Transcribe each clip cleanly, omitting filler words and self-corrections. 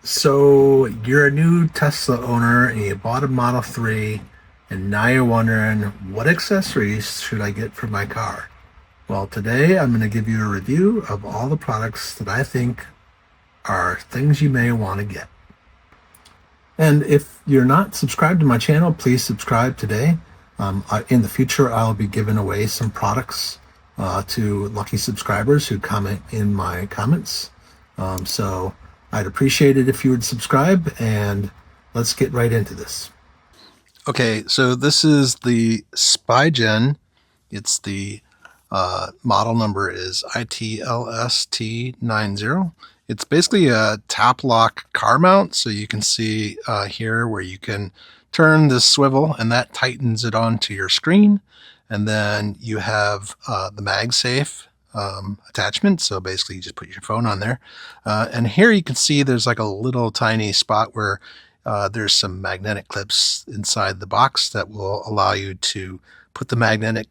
So you're a new Tesla owner and you bought a Model 3 and now you're wondering what accessories should I get for my car? Well, today I'm going to give you a review of all the products that I think are things you may want to get. And if you're not subscribed to my channel, please subscribe today. In the future, I'll be giving away some products to lucky subscribers who comment in my comments. So I'd appreciate it if you would subscribe, and let's get right into this. Okay, so this is the Spigen. It's the model number is ITLST90. It's basically a TapLock car mount, so you can see here where you can turn this swivel and that tightens it onto your screen. And then you have the MagSafe attachment, so basically you just put your phone on there. And here you can see there's like a little tiny spot where there's some magnetic clips inside the box that will allow you to put the magnetic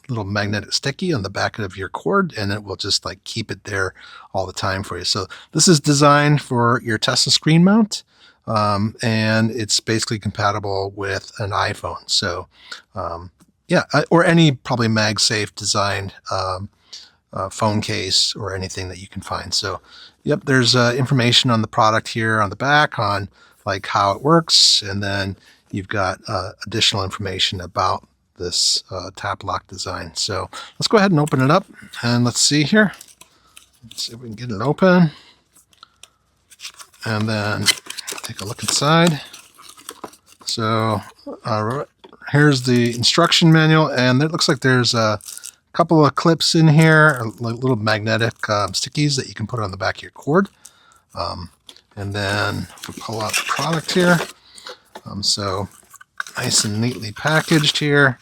little magnetic sticky on the back of your cord, and it will just like keep it there all the time for you. So this is designed for your Tesla screen mount, and it's basically compatible with an iPhone. So yeah, or any probably MagSafe designed phone case or anything that you can find. So yep, there's information on the product here on the back on like how it works, and then you've got additional information about this TapLock design. So let's go ahead and open it up and let's see here. Let's see if we can get it open and then take a look inside. So here's the instruction manual, and it looks like there's a couple of clips in here, like little magnetic stickies that you can put on the back of your cord. And then we'll pull out the product here. So nice and neatly packaged here.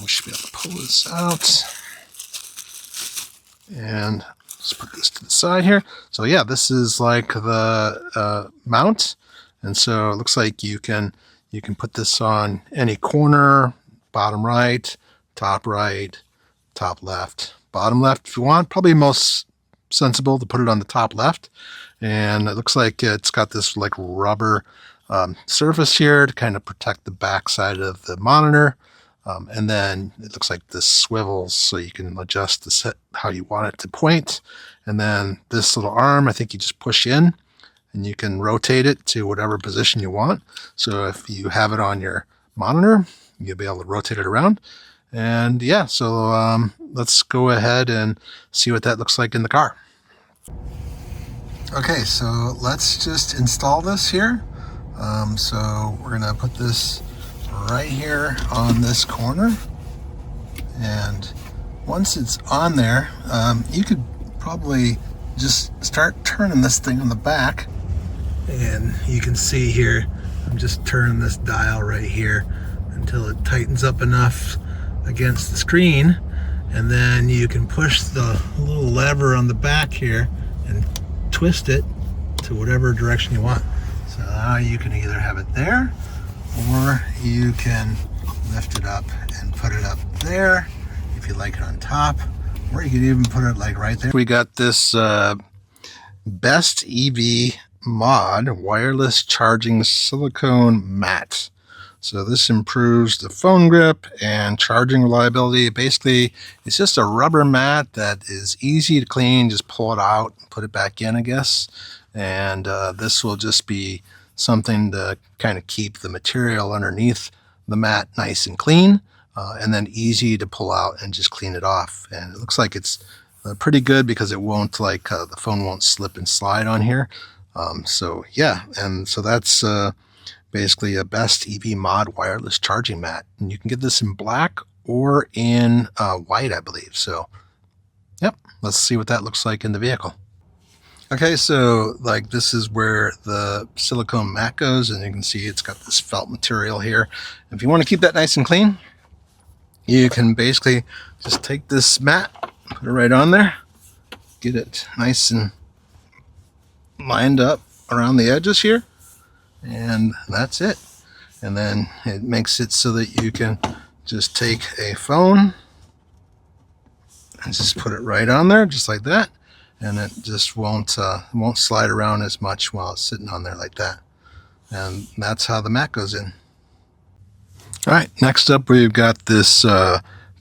We should be able to pull this out. And let's put this to the side here. So yeah, this is like the mount. And so it looks like you can put this on any corner, bottom right, top left, bottom left if you want. Probably most sensible to put it on the top left. And it looks like it's got this like rubber surface here to kind of protect the back side of the monitor. And then it looks like this swivels so you can adjust the set how you want it to point. And then this little arm, I think you just push in and you can rotate it to whatever position you want. So if you have it on your monitor, you'll be able to rotate it around. And yeah, so let's go ahead and see what that looks like in the car. Okay, so let's just install this here. So we're gonna put this right here on this corner, and once it's on there, you could probably just start turning this thing on the back, and you can see here I'm just turning this dial right here until it tightens up enough against the screen, and then you can push the little lever on the back here and twist it to whatever direction you want. So now you can either have it there, or you can lift it up and put it up there if you like it on top, or you could even put it like right there. We got this BestEvMod wireless charging silicone mat. So this improves the phone grip and charging reliability. Basically, it's just a rubber mat that is easy to clean. Just pull it out and put it back in, I guess. And this will just be something to kind of keep the material underneath the mat nice and clean, and then easy to pull out and just clean it off. And it looks like it's pretty good because it won't like the phone won't slip and slide on here. So yeah, and so that's basically a BestEvMod wireless charging mat, and you can get this in black or in white, I believe. So yep, let's see what that looks like in the vehicle. Okay, so like this is where the silicone mat goes, and you can see it's got this felt material here. If you want to keep that nice and clean, you can basically just take this mat, put it right on there, get it nice and lined up around the edges here, and that's it. And then it makes it so that you can just take a phone and just put it right on there, just like that. and it just won't slide around as much while it's sitting on there like that. And that's how the mat goes in. All right, next up we've got this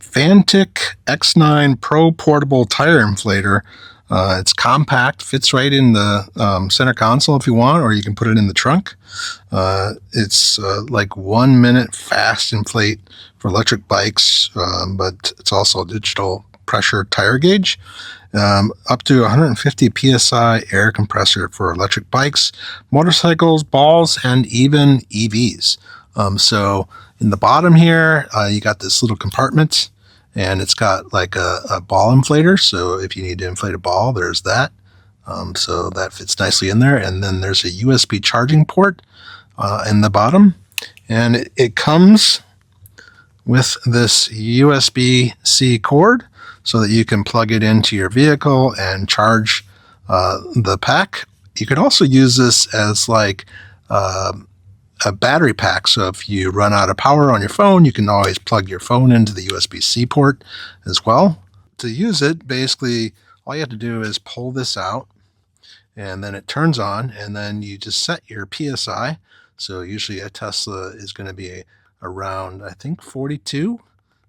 Fantic X9 Pro Portable Tire Inflator. It's compact, fits right in the center console if you want, or you can put it in the trunk. It's like 1 minute fast inflate for electric bikes, but it's also a digital pressure tire gauge. Up to 150 psi air compressor for electric bikes, motorcycles, balls, and even EVs. So in the bottom here, you got this little compartment, and it's got like a ball inflator. So if you need to inflate a ball, there's that. So that fits nicely in there. And then there's a USB charging port in the bottom, and it comes with this USB-C cord so that you can plug it into your vehicle and charge the pack. You could also use this as like a battery pack. So if you run out of power on your phone, you can always plug your phone into the USB-C port as well. To use it, basically, all you have to do is pull this out, and then it turns on, and then you just set your PSI. So usually a Tesla is going to be around, I think, 42.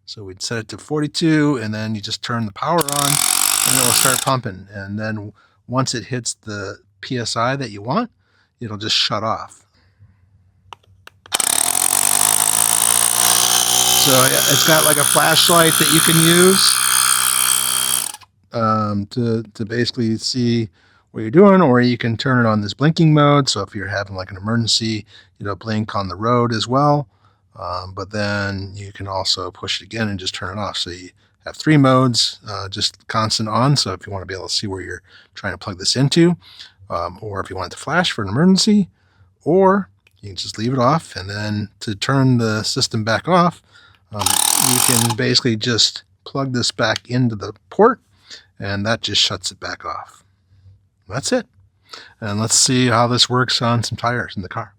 So we'd set it to 42, and then you just turn the power on, and it will start pumping. And then once it hits the PSI that you want, it'll just shut off. So it's got like a flashlight that you can use to basically see what you're doing, or you can turn it on this blinking mode. So if you're having like an emergency, it'll blink on the road as well. But then you can also push it again and just turn it off. So you have 3 modes, just constant on. So if you want to be able to see where you're trying to plug this into, or if you want it to flash for an emergency, or you can just leave it off. And then to turn the system back off, you can basically just plug this back into the port, and that just shuts it back off. That's it. And let's see how this works on some tires in the car.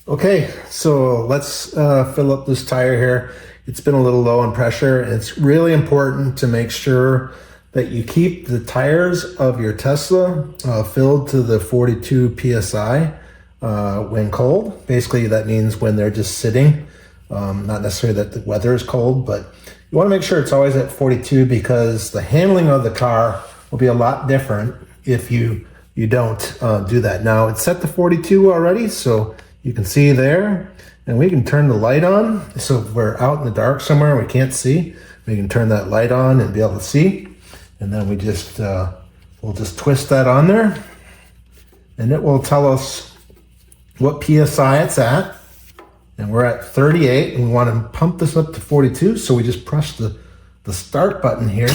Okay, so let's fill up this tire here. It's been a little low on pressure. It's really important to make sure that you keep the tires of your Tesla filled to the 42 psi when cold. Basically, that means when they're just sitting. Not necessarily that the weather is cold, but you want to make sure it's always at 42, because the handling of the car will be a lot different if you don't do that. Now, it's set to 42 already, so you can see there, and we can turn the light on. So if we're out in the dark somewhere and we can't see, we can turn that light on and be able to see. And then we just, we'll just twist that on there, and it will tell us what PSI it's at. And we're at 38, and we want to pump this up to 42. So we just press the start button here.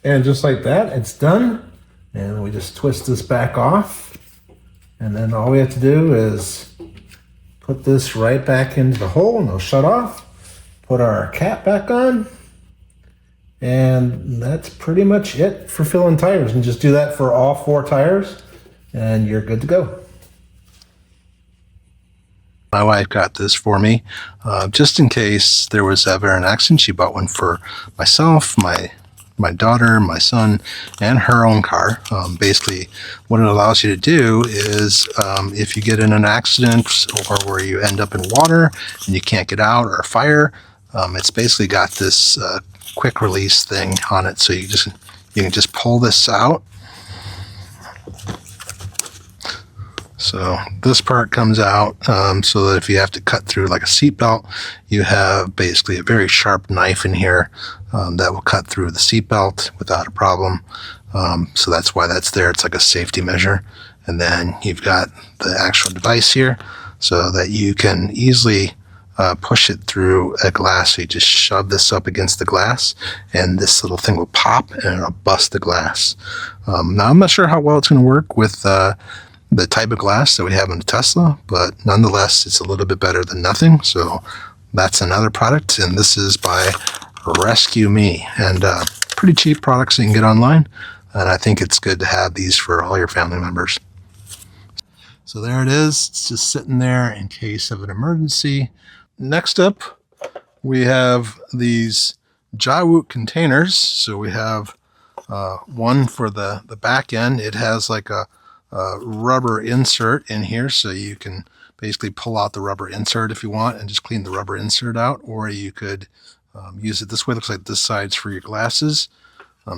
And just like that, it's done. And we just twist this back off. And then all we have to do is put this right back into the hole, and it'll shut off. Put our cap back on. And that's pretty much it for filling tires. And just do that for all 4 tires, and you're good to go. My wife got this for me, just in case there was ever an accident. She bought one for myself, my daughter, my son, and her own car. Basically, what it allows you to do is if you get in an accident or where you end up in water and you can't get out, or a fire, it's basically got this quick release thing on it. So you can just pull this out. So this part comes out so that if you have to cut through like a seatbelt, you have basically a very sharp knife in here that will cut through the seatbelt without a problem. So that's why that's there. It's like a safety measure. And then you've got the actual device here so that you can easily push it through a glass. So you just shove this up against the glass, and this little thing will pop and it'll bust the glass. Now, I'm not sure how well it's going to work with the type of glass that we have in the Tesla, but nonetheless, it's a little bit better than nothing. So that's another product, and this is by Resqme, and pretty cheap products that you can get online. And I think it's good to have these for all your family members. So there it is. It's just sitting there in case of an emergency. Next up, we have these Jawjut containers. So we have one for the back end. It has like a rubber insert in here, so you can basically pull out the rubber insert if you want and just clean the rubber insert out, or you could use it this way. It looks like this side's for your glasses.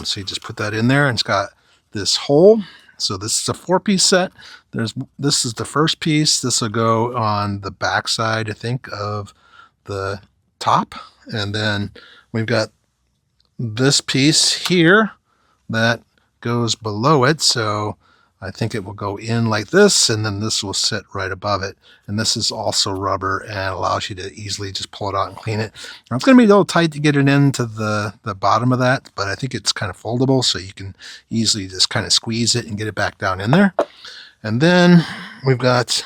So you just put that in there, and it's got this hole. So this is a 4-piece set. This is the first piece. This will go on the back side, I think, of the top. And then we've got this piece here that goes below it. So I think it will go in like this, and then this will sit right above it. And this is also rubber and allows you to easily just pull it out and clean it. Now, it's going to be a little tight to get it into the bottom of that, but I think it's kind of foldable, so you can easily just kind of squeeze it and get it back down in there. And then we've got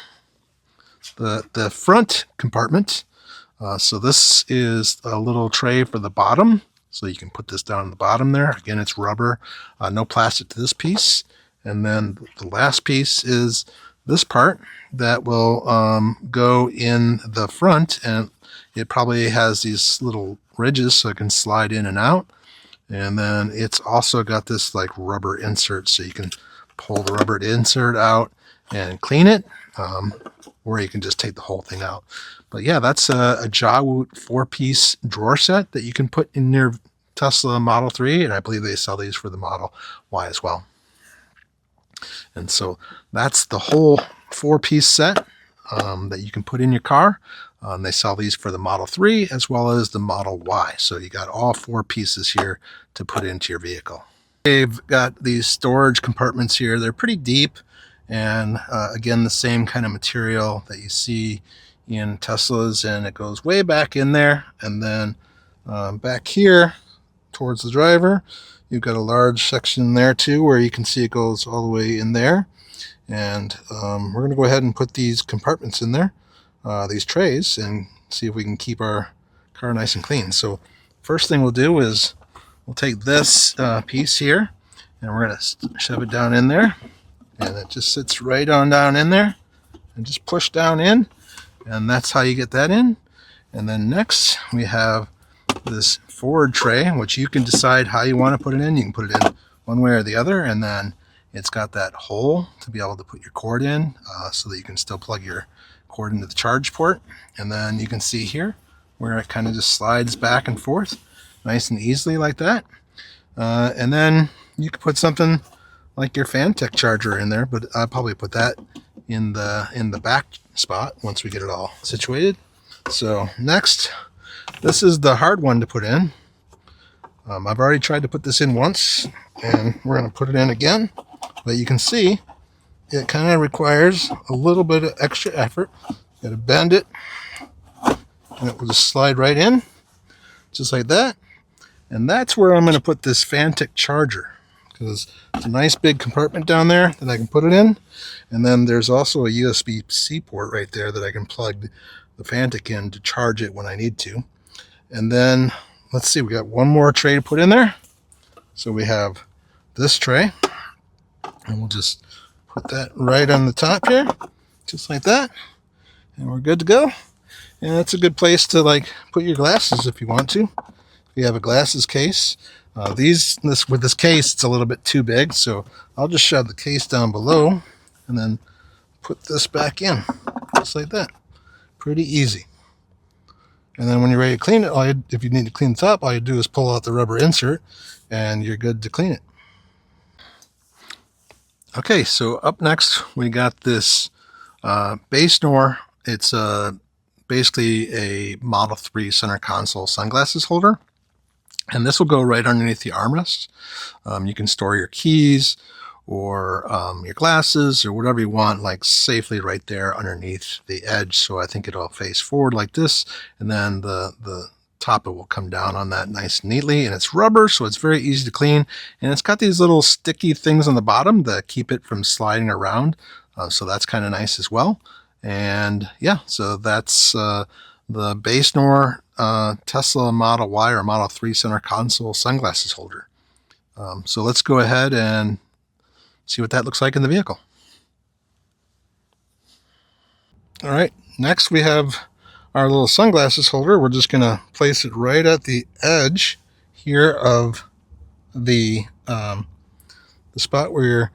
the front compartment. So this is a little tray for the bottom. So you can put this down in the bottom there. Again, it's rubber, no plastic to this piece. And then the last piece is this part that will go in the front, and it probably has these little ridges so it can slide in and out. And then it's also got this like rubber insert, so you can pull the rubber insert out and clean it, or you can just take the whole thing out. But yeah, that's a Jawjut 4-piece drawer set that you can put in your Tesla Model 3, and I believe they sell these for the Model Y as well. And so that's the whole 4-piece set that you can put in your car. They sell these for the Model 3 as well as the Model Y. So you got all 4 pieces here to put into your vehicle. They've got these storage compartments here. They're pretty deep, and again, the same kind of material that you see in Teslas, and it goes way back in there. And then back here towards the driver, you've got a large section there too, where you can see it goes all the way in there. And we're going to go ahead and put these compartments in there, these trays, and see if we can keep our car nice and clean. So first thing we'll do is we'll take this piece here, and we're going to shove it down in there. And it just sits right on down in there, and just push down in. And that's how you get that in. And then next we have this forward tray, which you can decide how you want to put it in. You can put it in one way or the other, and then it's got that hole to be able to put your cord in, so that you can still plug your cord into the charge port. And then you can see here where it kind of just slides back and forth nice and easily like that. And then you could put something like your Fanttik charger in there, but I'll probably put that in the back spot once we get it all situated. So next, this is the hard one to put in. I've already tried to put this in once, and we're going to put it in again. But you can see it kind of requires a little bit of extra effort. Got to bend it, and it will just slide right in, just like that. And that's where I'm going to put this Fantic charger, because it's a nice big compartment down there that I can put it in. And then there's also a USB-C port right there that I can plug the Fantic in to charge it when I need to. And then let's see, we got one more tray to put in there. So we have this tray, and we'll just put that right on the top here, just like that, and we're good to go. And that's a good place to like put your glasses if you want to. If you have a glasses case, with this case, it's a little bit too big, so I'll just shove the case down below and then put this back in, just like that. Pretty easy. And then when you're ready to clean it, if you need to clean the top, all you do is pull out the rubber insert, and you're good to clean it. Okay, so up next we got this Basenor. It's basically a Model 3 center console sunglasses holder, and this will go right underneath the armrest. You can store your keys or your glasses or whatever you want, like safely right there underneath the edge. So I think it'll face forward like this, and then the top it will come down on that nice and neatly. And it's rubber, so it's very easy to clean, and it's got these little sticky things on the bottom that keep it from sliding around, so that's kind of nice as well. And yeah, so that's the Basenor Tesla Model Y or Model 3 center console sunglasses holder. So let's go ahead and see what that looks like in the vehicle. All right, next we have our little sunglasses holder. We're just going to place it right at the edge here of the spot where your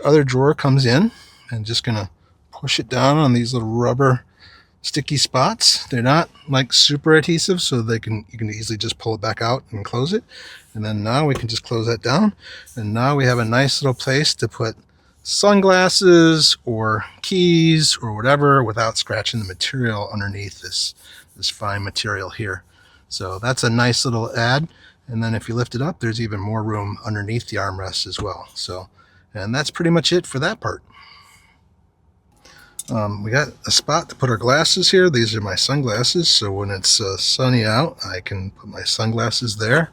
other drawer comes in, and just going to push it down on these little rubber sticky spots. They're not like super adhesive, so you can easily just pull it back out and close it. And then now we can just close that down, and now we have a nice little place to put sunglasses or keys or whatever without scratching the material underneath this fine material here. So that's a nice little add. And then if you lift it up, there's even more room underneath the armrest as well. So, and that's pretty much it for that part. We got a spot to put our glasses here. These are my sunglasses, so when it's sunny out, I can put my sunglasses there.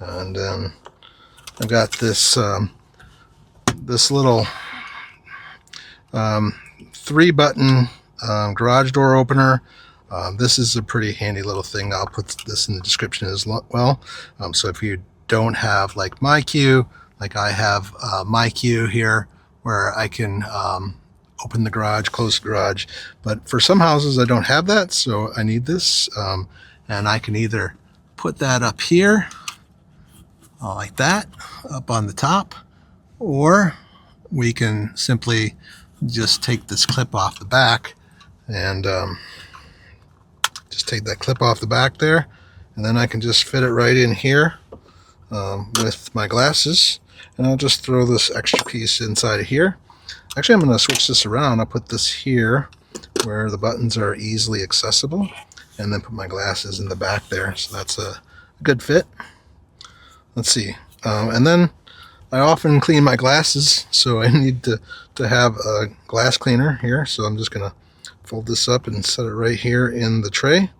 And then I've got this this little 3-button garage door opener. This is a pretty handy little thing. I'll put this in the description as well. So if you don't have like MyQ, like I have MyQ here, where I can open the garage, close the garage. But for some houses I don't have that, so I need this. And I can either put that up here, like that, up on the top, or we can simply just take this clip off the back and just take that clip off the back there, and then I can just fit it right in here with my glasses, and I'll just throw this extra piece inside of here. Actually, I'm going to switch this around. I'll put this here where the buttons are easily accessible, and then put my glasses in the back there, so that's a good fit. Let's see. And then I often clean my glasses, so I need to have a glass cleaner here. So I'm just going to fold this up and set it right here in the tray.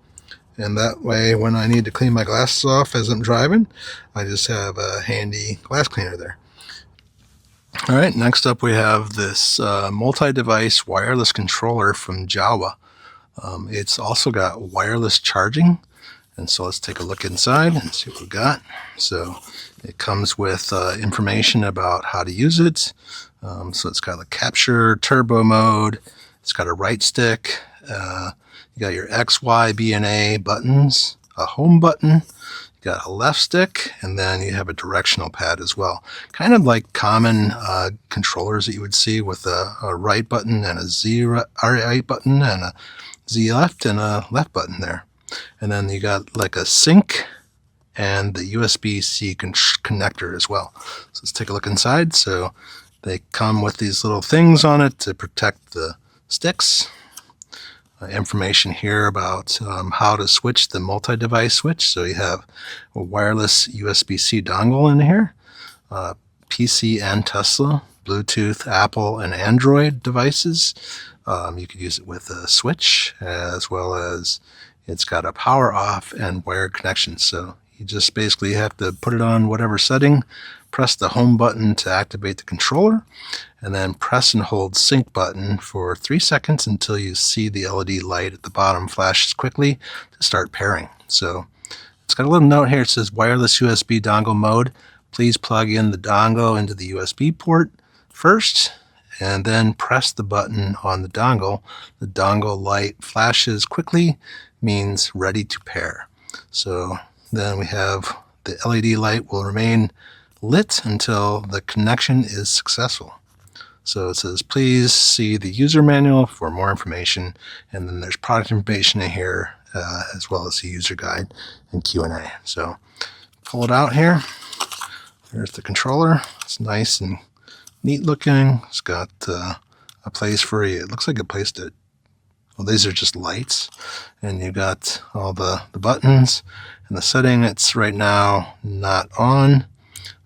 And that way, when I need to clean my glasses off as I'm driving, I just have a handy glass cleaner there. All right, next up we have this multi-device wireless controller from Jowau. It's also got wireless charging. And so let's take a look inside and see what we got. So it comes with information about how to use it. So it's got a capture turbo mode. It's got a right stick. You got your X, Y, B, and A buttons, a home button. You got a left stick, and then you have a directional pad as well. Kind of like common controllers that you would see with a right button and a Z right button and a Z left and a left button there. And then you got like a sync and the USB-C connector as well. So let's take a look inside. So they come with these little things on it to protect the sticks. Information here about how to switch the multi-device switch. So you have a wireless USB-C dongle in here, PC and Tesla, Bluetooth, Apple, and Android devices. You could use it with a switch, as well as it's got a power off and wired connection. So you just basically have to put it on whatever setting, press the home button to activate the controller, and then press and hold sync button for 3 seconds until you see the LED light at the bottom flashes quickly to start pairing. So it's got a little note here. It says wireless USB dongle mode. Please plug in the dongle into the USB port first, and then press the button on the dongle. The dongle light flashes quickly, means ready to pair. So then we have the LED light will remain lit until the connection is successful. So it says, please see the user manual for more information. And then there's product information in here, as well as the user guide and Q&A. So pull it out here. There's the controller. It's nice and neat looking. It's got a place for you. It looks like a place to, well, these are just lights. And you got all the buttons and the setting. It's right now not on.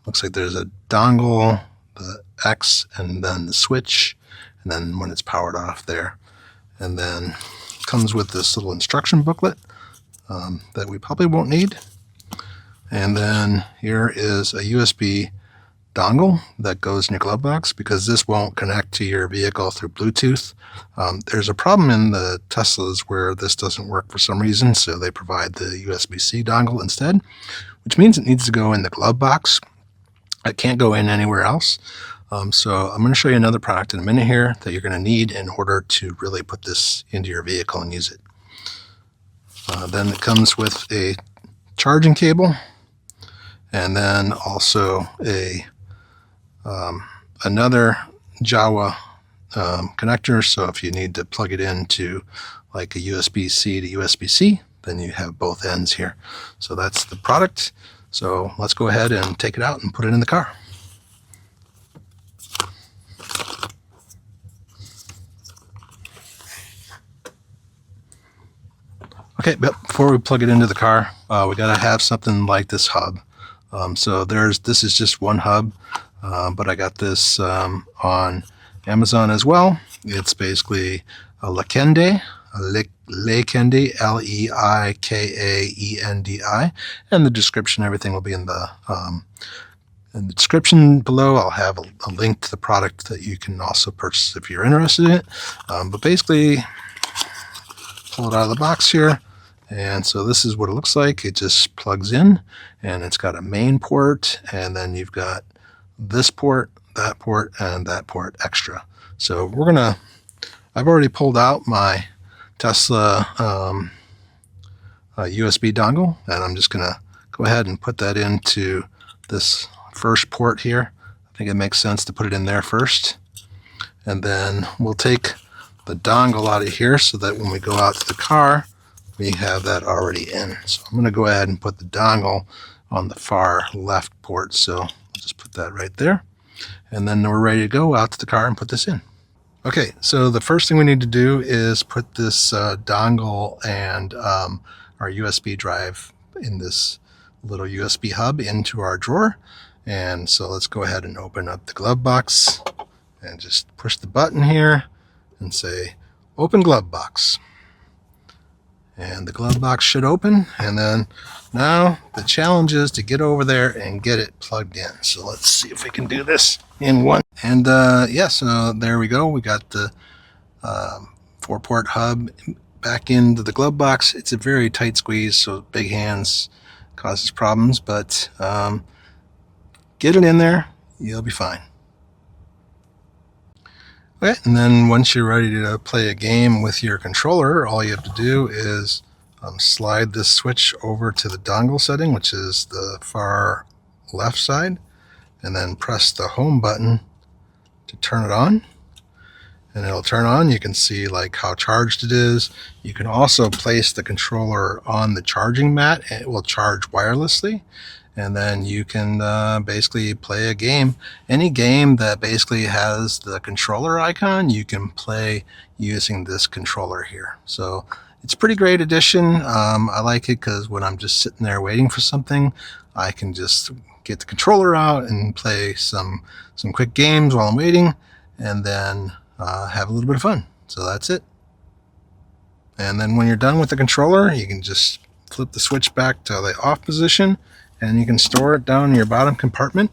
Looks like there's a dongle, the X, and then the switch, and then when it's powered off there. And then comes with this little instruction booklet that we probably won't need. And then here is a USB dongle that goes in your glove box, because this won't connect to your vehicle through Bluetooth. There's a problem in the Teslas where this doesn't work for some reason, so they provide the USB-C dongle instead, which means it needs to go in the glove box. It can't go in anywhere else. So I'm going to show you another product in a minute here that you're going to need in order to really put this into your vehicle and use it. Then it comes with a charging cable, and then also another Jowau connector. So if you need to plug it into like a USB-C to USB-C, then you have both ends here. So that's the product. So let's go ahead and take it out and put it in the car. Okay, but before we plug it into the car, we got to have something like this hub. So this is just one hub, but I got this on Amazon as well. It's basically a Leikendi, Leikendi, Leikendi, and the description, everything will be in the description below. I'll have a link to the product that you can also purchase if you're interested in it. But basically, pull it out of the box here. And so this is what it looks like. It just plugs in, and it's got a main port, and then you've got this port, and that port extra. So I've already pulled out my Tesla USB dongle, and I'm just gonna go ahead and put that into this first port here. I think it makes sense to put it in there first. And then we'll take the dongle out of here so that when we go out to the car, we have that already in. So I'm going to go ahead and put the dongle on the far left port. So I'll just put that right there. And then we're ready to go out to the car and put this in. Okay, so the first thing we need to do is put this dongle and our USB drive in this little USB hub into our drawer. And so let's go ahead and open up the glove box and just push the button here and say, open glove box. And the glove box should open. And then now the challenge is to get over there and get it plugged in. So let's see if we can do this in one. And yeah, so there we go. We got the 4-port hub back into the glove box. It's a very tight squeeze, so big hands causes problems, but get it in there, you'll be fine. Okay, and then once you're ready to play a game with your controller, all you have to do is slide this switch over to the dongle setting, which is the far left side, and then press the home button to turn it on. And it'll turn on. You can see like how charged it is. You can also place the controller on the charging mat, and it will charge wirelessly. And then you can basically play a game. Any game that basically has the controller icon, you can play using this controller here. So it's a pretty great addition. I like it because when I'm just sitting there waiting for something, I can just get the controller out and play some quick games while I'm waiting, and then have a little bit of fun. So that's it. And then when you're done with the controller, you can just flip the switch back to the off position, and you can store it down in your bottom compartment,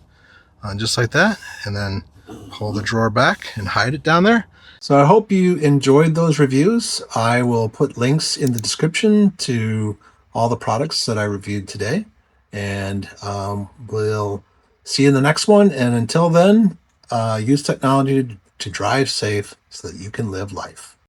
just like that, and then pull the drawer back and hide it down there. So I hope you enjoyed those reviews. I will put links in the description to all the products that I reviewed today, and we'll see you in the next one. And until then, use technology to drive safe so that you can live life.